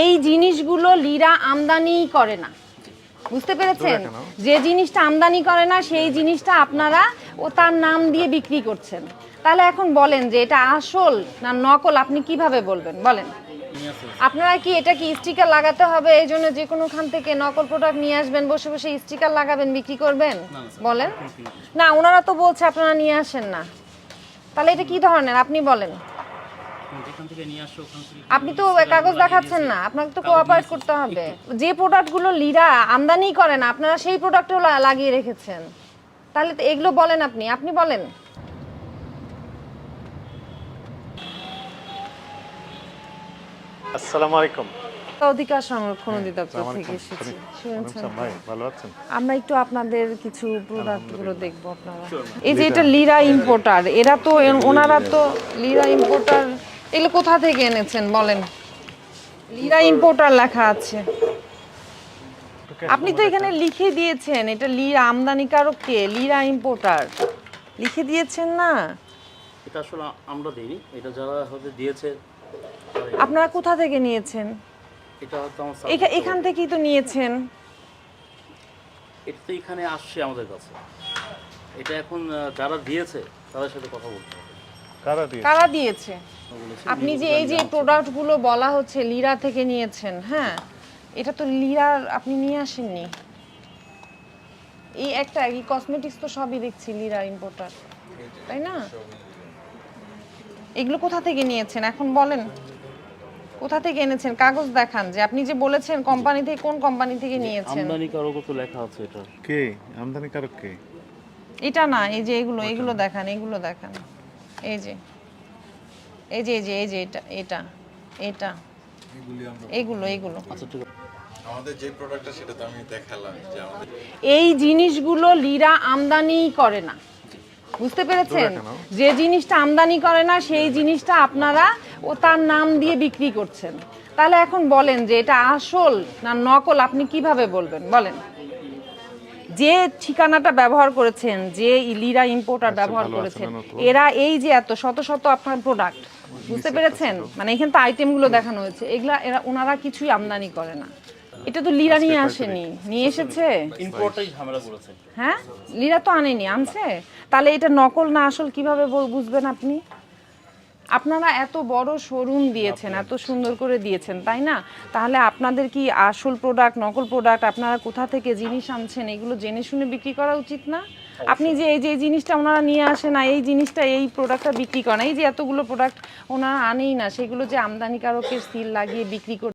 এই জিনিসগুলো লিরা আমদানি করে না, বুঝতে পেরেছেন? যে জিনিসটা আমদানি করে না সেই জিনিসটা আপনারা ও তার নাম দিয়ে বিক্রি করছেন। তাহলে এখন বলেন যে এটা আসল না নকল, আপনি কিভাবে বলবেন বলেন? আপনারা কি এটা কি স্টিকার লাগাতে হবে এই জন্য যে কোনোখান থেকে নকল প্রোডাক্ট নিয়ে আসবেন, বসে বসে স্টিকার লাগাবেন, বিক্রি করবেন? বলেন না, ওনারা তো বলছে আপনারা নিয়ে আসেন না, তাহলে এটা কি ধরনের আপনি বলেন? আপনি তো কাগজ দেখাচ্ছেন না, আপনাকে তো কোঅপারেট করতে হবে। যে প্রোডাক্টগুলো লিরা আমদানি করে না আপনারা সেই প্রোডাক্টও লাগিয়ে রেখেছেন, তাহলে তো এগুলো বলেন আপনি বলেন। আসসালামু আলাইকুম। অধিকার সংরক্ষণ অধিদপ্তর থেকে এসেছি। শুনছেন ভাই ভালো আছেন? আমরা একটু আপনাদের কিছু প্রোডাক্টগুলো দেখবো। আপনারা এই যে এটা লিরা ইম্পোর্টার, এরা তো ওনারা তো লিরা ইম্পোর্টার, এগুলো কোথা থেকে এনেছেন বলেন? লিরা ইম্পোর্টার লেখা আছে, আপনি তো এখানে লিখে দিয়েছেন এটা লিরা আমদানিকারক কে, লিরা ইম্পোর্টার লিখে দিয়েছেন না? এটা আসলে আমরা দেইনি, এটা যারা হতে দিয়েছে। আপনারা কোথা থেকে নিয়েছেন? এটা হয়তো আমার এখান থেকেই তো নিয়েছেন। এটা তো এখানে আসছে আমাদের কাছে। এটা এখন যারা দিয়েছে তাদের সাথে কথা বলতে হবে। কারা দিয়েছে? আপনি যে এই যে প্রোডাক্টগুলো বলা হচ্ছে লিরা থেকে নিয়েছেন, হ্যাঁ এটা তো লিরার আপনি নিয়ে আসেননি। এই একটা এই কসমেটিক্স তো সবই দেখছি লিরা ইম্পোর্টার, তাই না? এগুলো কোথা থেকে নিয়েছেন এখন বলেন? কোথা থেকে এনেছেন? কাগজ দেখান যে আপনি যে বলেছেন কোম্পানি থেকে, কোন কোম্পানি থেকে নিয়েছেন? আমদানিকারক তো লেখা আছে এটা। কে আমদানিকারক কে? এটা না, এই যে এগুলো দেখান, এগুলো দেখান। এই যে এটা এগুলো আচ্ছা ঠিক আছে। আমাদের যে প্রোডাক্টটা সেটা তো আমি দেখালাম যে আমাদের এই জিনিসগুলো লিরা আমদানি করে না, বুঝতে পেরেছেন? যে জিনিসটা আমদানি করে না সেই জিনিসটা আপনারা ও তার নাম দিয়ে বিক্রি করছেন। তাহলে এখন বলেন যে এটা আসল না নকল, আপনি কিভাবে বলবেন বলেন? যে ঠিকানাটা ব্যবহার করেছেন, যে লিরা ইম্পোর্টার ব্যবহার করেছেন, এরা এই যে এত শত শত আপনার প্রোডাক্ট, বুঝতে পেরেছেন? মানে এখানে তো আইটেমগুলো দেখানো হয়েছে, এগুলা ওনারা কিছুই আমদানি করে না। এটা তো লিরা নিয়ে আসেনি, নিয়ে এসেছে ইম্পোর্টাই ঝামেলা করেছে। হ্যাঁ, লিরা তো আনেনি, আনছে। তাহলে এটা নকল না আসল কিভাবে বুঝবেন আপনি? আপনারা এত বড় শোরুম দিয়েছেন, এত সুন্দর করে দিয়েছেন, তাই না? তাহলে আপনাদের কি আসল প্রোডাক্ট নকল প্রোডাক্ট আপনারা কোথা থেকে জিনিস আনছেন এগুলো জেনে শুনে বিক্রি করা উচিত না? আপনি যে এই যে জিনিসটা ওনারা নিয়ে আসে না, এই জিনিসটা এই প্রোডাক্টটা বিক্রি করেন, এই যে এতগুলো প্রোডাক্ট ওনারা আনেই না, সেগুলো যে আমদানিকারকের সিল লাগিয়ে বিক্রি করে